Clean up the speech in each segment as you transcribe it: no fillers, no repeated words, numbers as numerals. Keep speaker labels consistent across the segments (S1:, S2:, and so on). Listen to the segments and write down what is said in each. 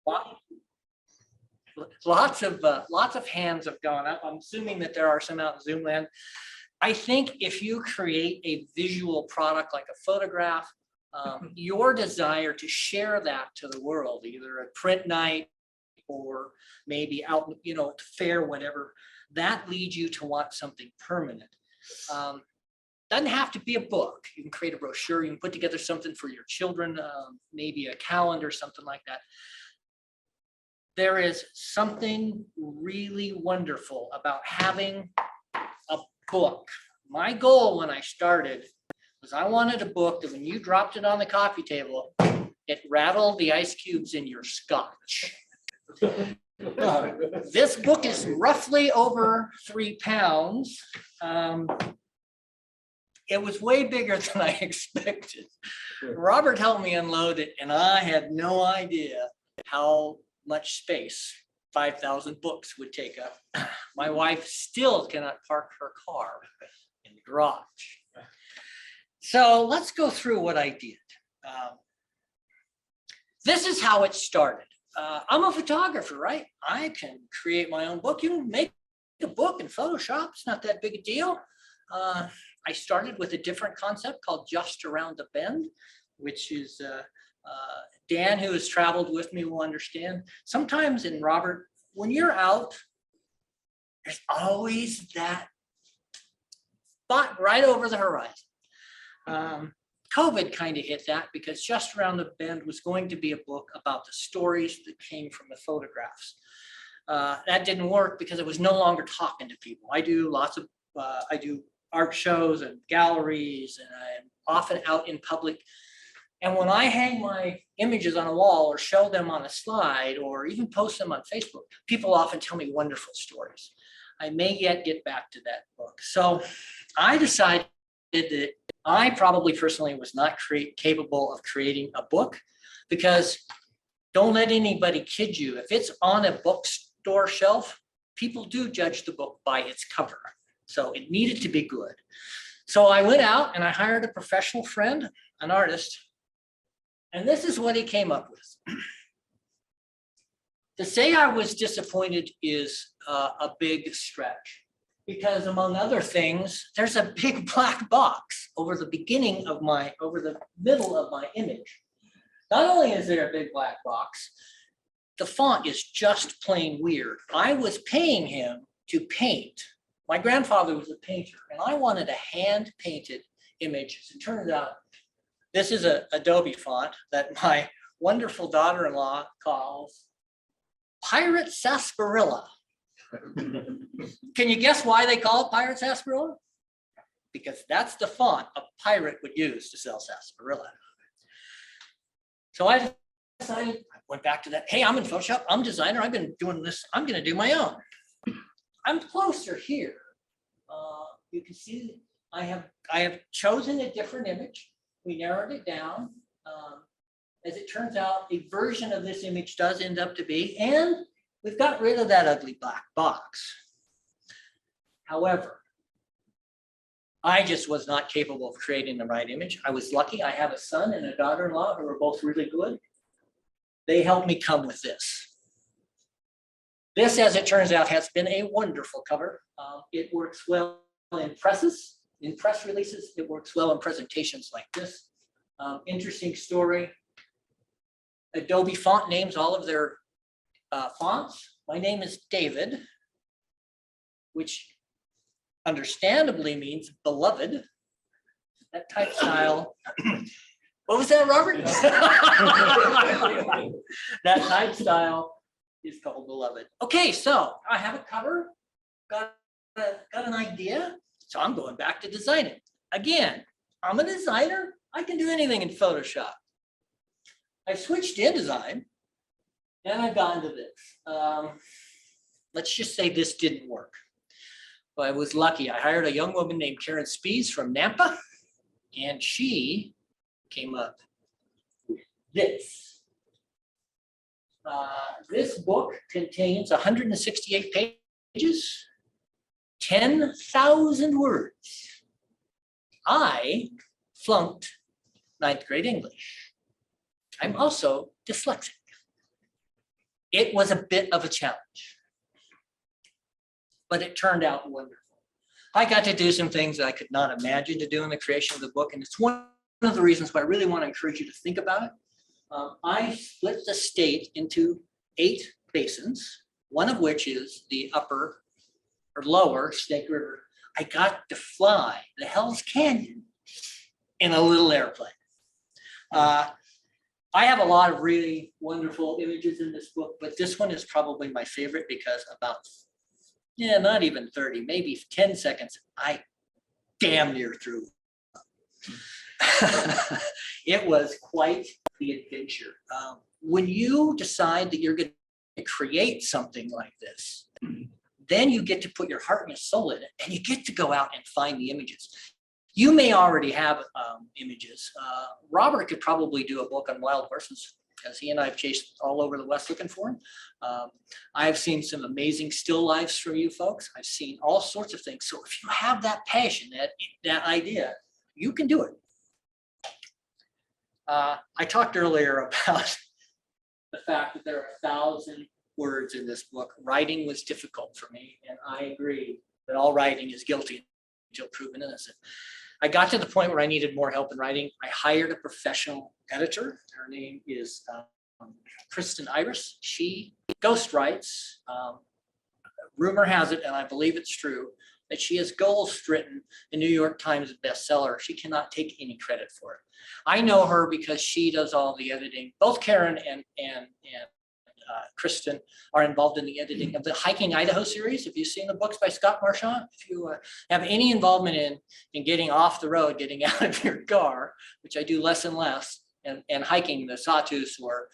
S1: Lot- lots of hands have gone up. I'm assuming that there are some out in Zoom land. I think if you create a visual product like a photograph, your desire to share that to the world, either at print night or maybe out, you know, fair, whatever, that leads you to want something permanent. Doesn't have to be a book. You can create a brochure. You can put together something for your children, maybe a calendar, something like that. There is something really wonderful about having a book. My goal when I started was I wanted a book that when you dropped it on the coffee table, it rattled the ice cubes in your scotch. This book is roughly over 3 pounds. It was way bigger than I expected. Robert helped me unload it, and I had no idea how much space 5,000 books would take up. My wife still cannot park her car in the garage. So let's go through what I did. This is how it started. I'm a photographer, right? I can create my own book. You can make a book in Photoshop. It's not that big a deal. I started with a different concept called Just Around the Bend, which is Dan, who has traveled with me, will understand. Sometimes, in Robert, when you're out, there's always that spot right over the horizon. COVID kind of hit that because Just Around the Bend was going to be a book about the stories that came from the photographs. That didn't work because I was no longer talking to people. I do lots of, I do art shows and galleries, and I'm often out in public. And when I hang my images on a wall or show them on a slide or even post them on Facebook, people often tell me wonderful stories. I may yet get back to that book. So I decided that I probably personally was not capable of creating a book, because don't let anybody kid you. If it's on a bookstore shelf, people do judge the book by its cover. So it needed to be good. So I went out and I hired a professional friend, an artist, and this is what he came up with. To say I was disappointed is a big stretch, because among other things, there's a big black box over the middle of my image. Not only is there a big black box, the font is just plain weird. I was paying him to paint. My grandfather was a painter, and I wanted a hand-painted image. As it turns out, this is an Adobe font that my wonderful daughter-in-law calls Pirate Sarsaparilla. Can you guess why they call it Pirate Sarsaparilla? Because that's the font a pirate would use to sell sarsaparilla. So I decided, I went back to that. Hey, I'm in Photoshop. I'm a designer. I've been doing this. I'm going to do my own. I'm closer here. You can see I have chosen a different image. We narrowed it down. As it turns out, a version of this image does end up to be, and we've got rid of that ugly black box. However, I just was not capable of creating the right image. I was lucky. I have a son and a daughter-in-law who are both really good. They helped me come with this. This, as it turns out, has been a wonderful cover. It works well in presses, in press releases. It works well in presentations like this. Interesting story. Adobe Font names all of their fonts. My name is David, which understandably means beloved. That type style. What was that, Robert? That type style is called beloved. Okay, so I have a cover, got an idea, so I'm going back to designing. Again, I'm a designer. I can do anything in Photoshop. I switched InDesign, and I've gone to this. Let's just say this didn't work. But I was lucky. I hired a young woman named Karen Spies from Nampa, and she came up with this. This book contains 168 pages, 10,000 words. I flunked 9th grade English. I'm also dyslexic. It was a bit of a challenge, but it turned out wonderful. I got to do some things that I could not imagine to do in the creation of the book, and it's one of the reasons why I really want to encourage you to think about it. I split the state into 8 basins, one of which is the upper or lower Snake River. I got to fly the Hell's Canyon in a little airplane. I have a lot of really wonderful images in this book, but this one is probably my favorite because about, not even 30, maybe 10 seconds, I damn near threw. It was quite the adventure. When you decide that you're going to create something like this, then you get to put your heart and your soul in it, and you get to go out and find the images. You may already have images. Robert could probably do a book on wild horses, because he and I have chased all over the West looking for him. I've seen some amazing still lifes from you folks. I've seen all sorts of things. So if you have that passion, that idea, you can do it. I talked earlier about the fact that there are 1,000 words in this book. Writing was difficult for me, and I agree that all writing is guilty until proven innocent. I got to the point where I needed more help in writing. I hired a professional editor. Her name is Kristen Iris. She ghostwrites. Rumor has it, and I believe it's true, that she has ghostwritten the New York Times bestseller. She cannot take any credit for it. I know her because she does all the editing. Both Karen and Kristen are involved in the editing of the Hiking Idaho series. If you've seen the books by Scott Marchand, if you have any involvement in getting off the road, getting out of your car, which I do less and less, and hiking the Sawtooth or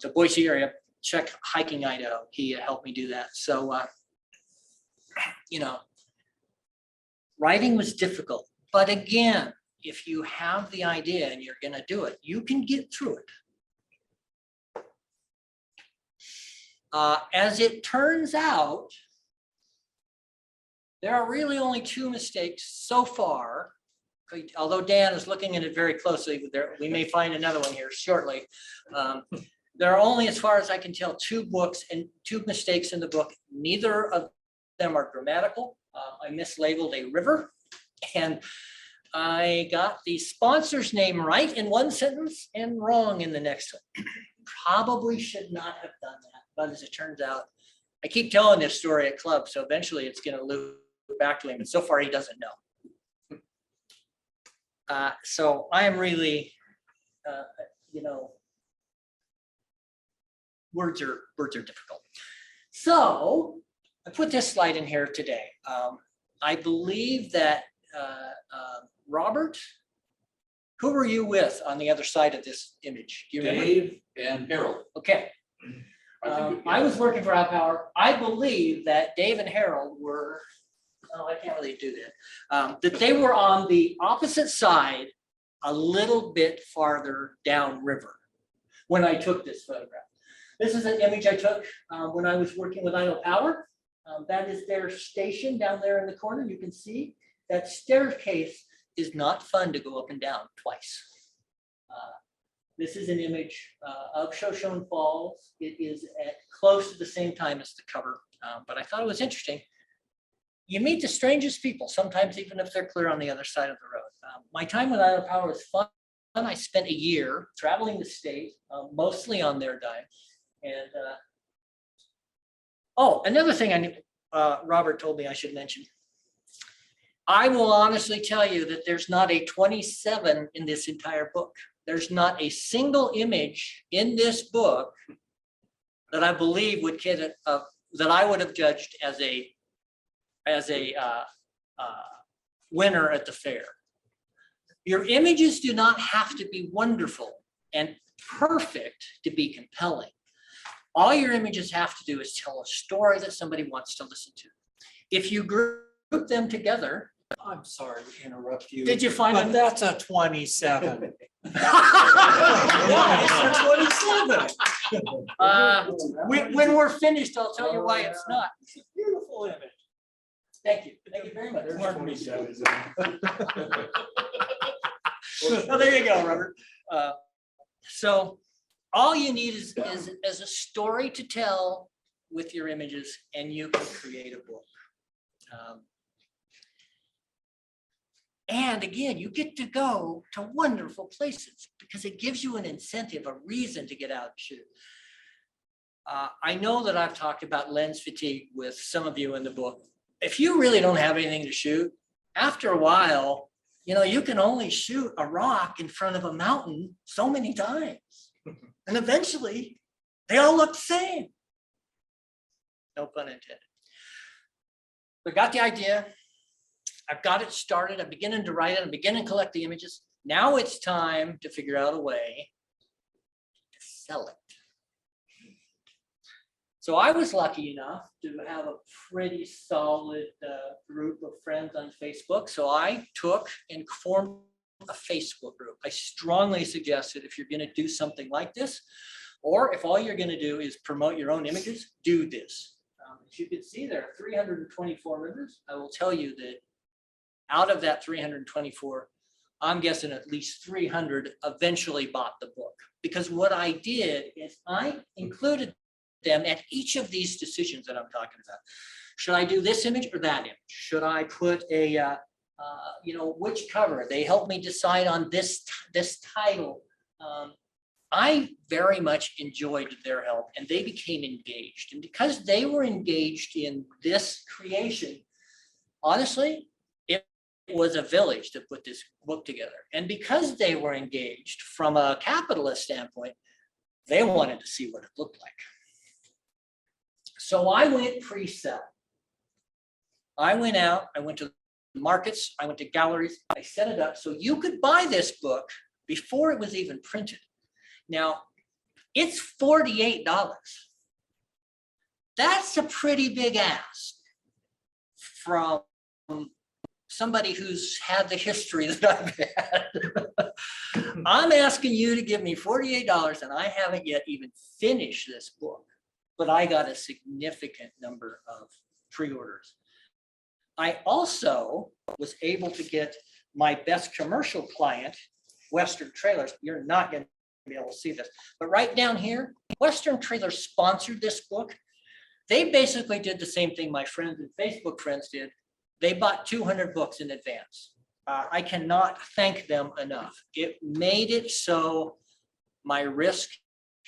S1: the Boise area, check Hiking Idaho. He helped me do that. So, writing was difficult. But again, if you have the idea and you're going to do it, you can get through it. As it turns out, there are really only 2 mistakes so far. Although Dan is looking at it very closely, we may find another one here shortly. There are only, as far as I can tell, 2 books and 2 mistakes in the book. Neither of them are grammatical. I mislabeled a river, and I got the sponsor's name right in one sentence and wrong in the next one. Probably should not have done that. But as it turns out, I keep telling this story at club, so eventually it's going to loop back to him. And so far, he doesn't know. So I am really, words are difficult. So I put this slide in here today. I believe that Robert, who were you with on the other side of this image? Do you remember?
S2: Dave and Harold.
S1: Okay. I was working for Outpower. I believe that Dave and Harold were, I can't really do that. That they were on the opposite side, a little bit farther downriver when I took this photograph. This is an image I took when I was working with Idaho Power. That is their station down there in the corner. You can see that staircase is not fun to go up and down twice. This is an image of Shoshone Falls. It is at close to the same time as the cover, but I thought it was interesting. You meet the strangest people, sometimes even if they're clear on the other side of the road. My time with Idaho Power was fun. I spent a year traveling the state, mostly on their dime. And another thing Robert told me I should mention. I will honestly tell you that there's not a 27 in this entire book. There's not a single image in this book that I believe would get that I would have judged as a winner at the fair. Your images do not have to be wonderful and perfect to be compelling. All your images have to do is tell a story that somebody wants to listen to. If you group them together.
S2: I'm sorry to interrupt you.
S1: Did you find
S2: but
S1: it?
S2: That's a 27.
S1: Yeah,
S2: it's a 27.
S1: When we're finished, I'll tell you why it's not.
S2: It's a beautiful image.
S1: Thank you. Thank you very much.
S2: There's 27.
S1: Well, there you go, Robert. So all you need is a story to tell with your images, and you can create a book. And again, you get to go to wonderful places because it gives you an incentive, a reason to get out and shoot. I know that I've talked about lens fatigue with some of you in the book. If you really don't have anything to shoot, after a while, you know, you can only shoot a rock in front of a mountain so many times. And eventually, they all look the same. No pun intended. We got the idea. I've got it started. I'm beginning to write it. I'm beginning to collect the images. Now it's time to figure out a way to sell it. So I was lucky enough to have a pretty solid group of friends on Facebook. So I took and formed a Facebook group. I strongly suggest that if you're going to do something like this, or if all you're going to do is promote your own images, do this. As you can see, there are 324 members. I will tell you that out of that 324, I'm guessing at least 300 eventually bought the book. Because what I did is I included them at each of these decisions that I'm talking about. Should I do this image or that image? Should I put a, which cover? They helped me decide on this title. I very much enjoyed their help, and they became engaged. And because they were engaged in this creation, honestly, it was a village to put this book together. And because they were engaged from a capitalist standpoint, they wanted to see what it looked like. So I went pre-sell. I went out, I went to markets, I went to galleries, I set it up so you could buy this book before it was even printed. Now, it's $48. That's a pretty big ask from somebody who's had the history that I've had. I'm asking you to give me $48, and I haven't yet even finished this book, but I got a significant number of pre-orders. I also was able to get my best commercial client, Western Trailers. You're not going to be able to see this, but right down here, Western Trailers sponsored this book. They basically did the same thing my friends and Facebook friends did. They bought 200 books in advance. I cannot thank them enough. It made it so my risk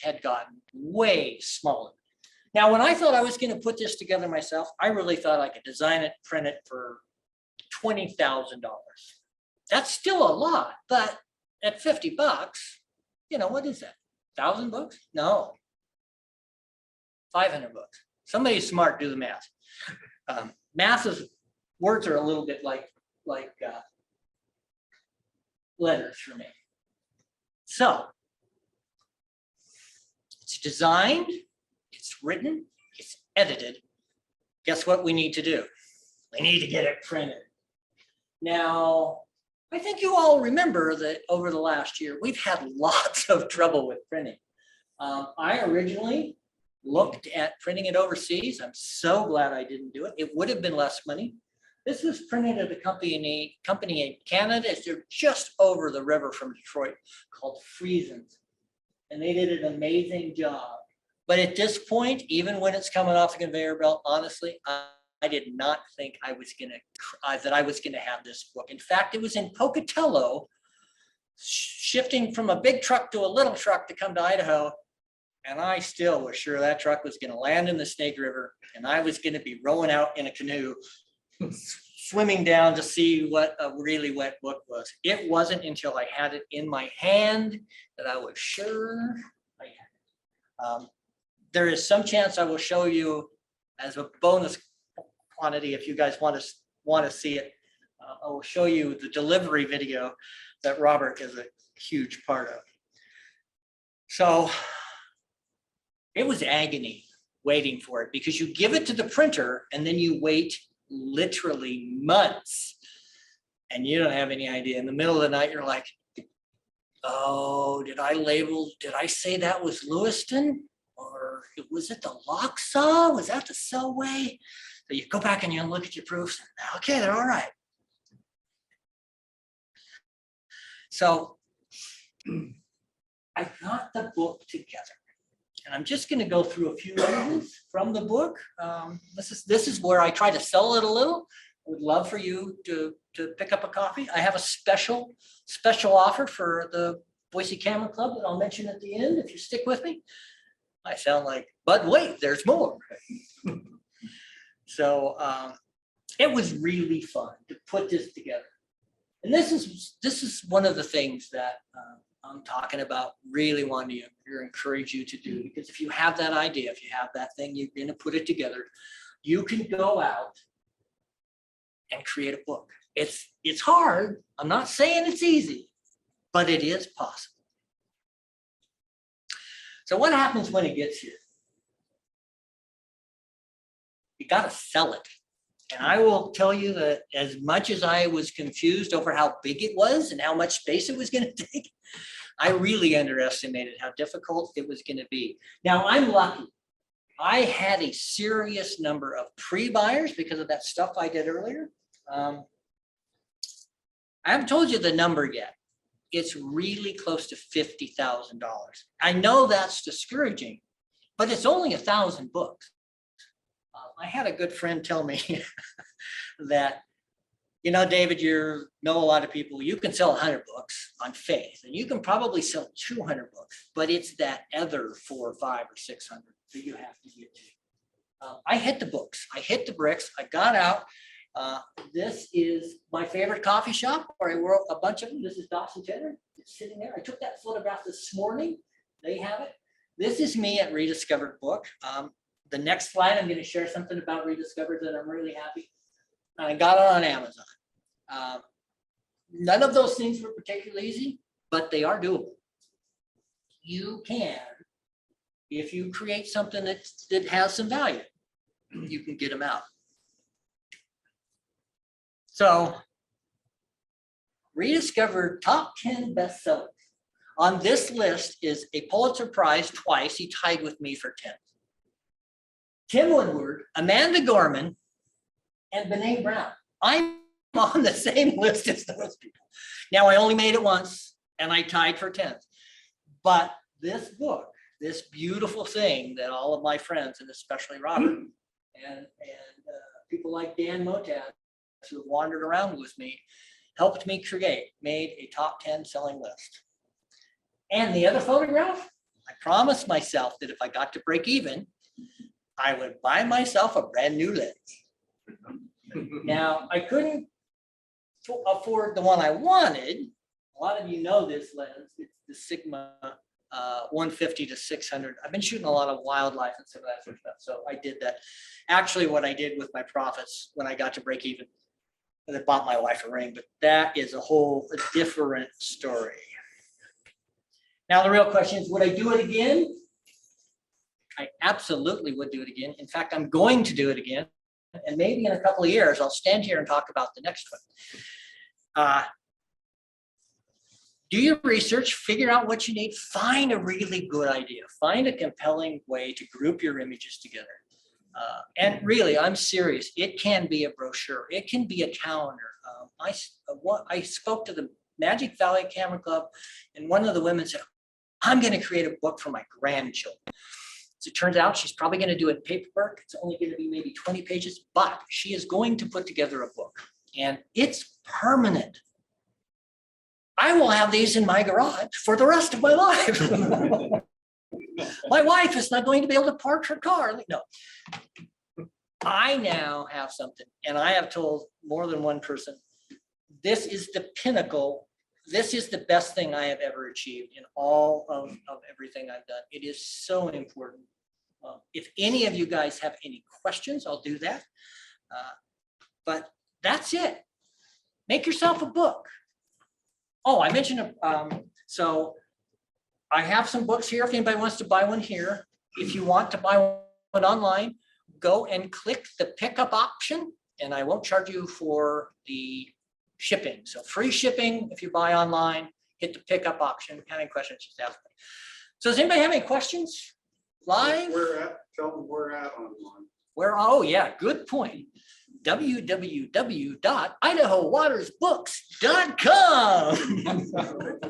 S1: had gotten way smaller. Now, when I thought I was going to put this together myself, I really thought I could design it, print it for $20,000. That's still a lot, but at 50 bucks, you know, what is that? 1,000 bucks? No. 500 bucks. Somebody smart, do the math. Math is, words are a little bit like letters for me. So it's designed, it's written, it's edited. Guess what we need to do? We need to get it printed. Now, I think you all remember that over the last year, we've had lots of trouble with printing. I originally looked at printing it overseas. I'm so glad I didn't do it. It would have been less money. This was printed at a company in Canada. They're just over the river from Detroit, called Friesens. And they did an amazing job. But at this point, even when it's coming off the conveyor belt, honestly, I did not think I was gonna have this book. In fact, it was in Pocatello, shifting from a big truck to a little truck to come to Idaho. And I still was sure that truck was gonna land in the Snake River, and I was gonna be rowing out in a canoe, swimming down to see what a really wet book was. It wasn't until I had it in my hand that I was sure I had it. There is some chance I will show you as a bonus quantity if you guys want to see it. I will show you the delivery video that Robert is a huge part of. So it was agony waiting for it, because you give it to the printer and then you wait literally months and you don't have any idea. In the middle of the night, you're like, oh, did I say that was Lewiston? Or was it the Locksaw? Was that the Selway? So you go back and you look at your proofs. Okay, they're all right. So, I got the book together. And I'm just going to go through a few lines from the book. This is where I try to sell it a little. I would love for you to pick up a copy. I have a special offer for the Boise Camera Club that I'll mention at the end if you stick with me. I sound like, but wait, there's more. So it was really fun to put this together. And this is one of the things that I'm talking about, really want to encourage you to do, because if you have that idea, if you have that thing, you're going to put it together, you can go out and create a book. It's hard. I'm not saying it's easy, but it is possible. So what happens when it gets here? You got to sell it. And I will tell you that as much as I was confused over how big it was and how much space it was going to take, I really underestimated how difficult it was going to be. Now, I'm lucky. I had a serious number of pre-buyers because of that stuff I did earlier. I haven't told you the number yet. It's really close to $50,000. I know that's discouraging, but it's only 1,000 books. I had a good friend tell me that, you know, David, you know a lot of people, you can sell 100 books on faith, and you can probably sell 200 books, but it's that other 400 or 500 or 600 that you have to get to. I hit the books, I hit the bricks, I got out. This is my favorite coffee shop where I wrote a bunch of them. This is Dawson Tenor. It's sitting there. I took that photograph this morning. They have it. This is me at Rediscovered Book. The next slide, I'm going to share something about Rediscovered that I'm really happy. I got it on Amazon. None of those things were particularly easy, but they are doable. You can, if you create something that has some value, you can get them out. So, Rediscovered top 10 bestsellers. On this list is a Pulitzer Prize twice. He tied with me for 10th. Tim Woodward, Amanda Gorman, and Brene Brown. I'm on the same list as those people. Now, I only made it once, and I tied for 10th. But this book, this beautiful thing that all of my friends, and especially Robert, and people like Dan Motaz, who wandered around with me, helped me create, made a top 10 selling list. And the other photograph, I promised myself that if I got to break even, I would buy myself a brand new lens. Now, I couldn't afford the one I wanted. A lot of you know this lens. It's the Sigma 150 to 600. I've been shooting a lot of wildlife and some of that sort of stuff. So I did that. Actually, what I did with my profits when I got to break even, I bought my wife a ring, but that is a different story. Now, the real question is, would I do it again? I absolutely would do it again. In fact, I'm going to do it again. And maybe in a couple of years, I'll stand here and talk about the next one. Do your research, figure out what you need, find a really good idea, find a compelling way to group your images together. And really, I'm serious. It can be a brochure. It can be a calendar. I spoke to the Magic Valley Camera Club, and one of the women said, I'm going to create a book for my grandchildren. As it turns out, she's probably going to do it paperwork. It's only going to be maybe 20 pages, but she is going to put together a book, and it's permanent. I will have these in my garage for the rest of my life. My wife is not going to be able to park her car. No, I now have something, and I have told more than one person, this is the pinnacle. This is the best thing I have ever achieved in all of everything I've done. It is so important. If any of you guys have any questions, I'll do that. But that's it. Make yourself a book. Oh, I mentioned, so I have some books here. If anybody wants to buy one here, if you want to buy one online, go and click the pickup option, and I won't charge you for the shipping. So free shipping if you buy online, hit the pickup option. Any questions, just ask me. So does anybody have any questions? Live?
S3: Tell them where at online.
S1: Oh yeah, good point. www.idahowatersbooks.com.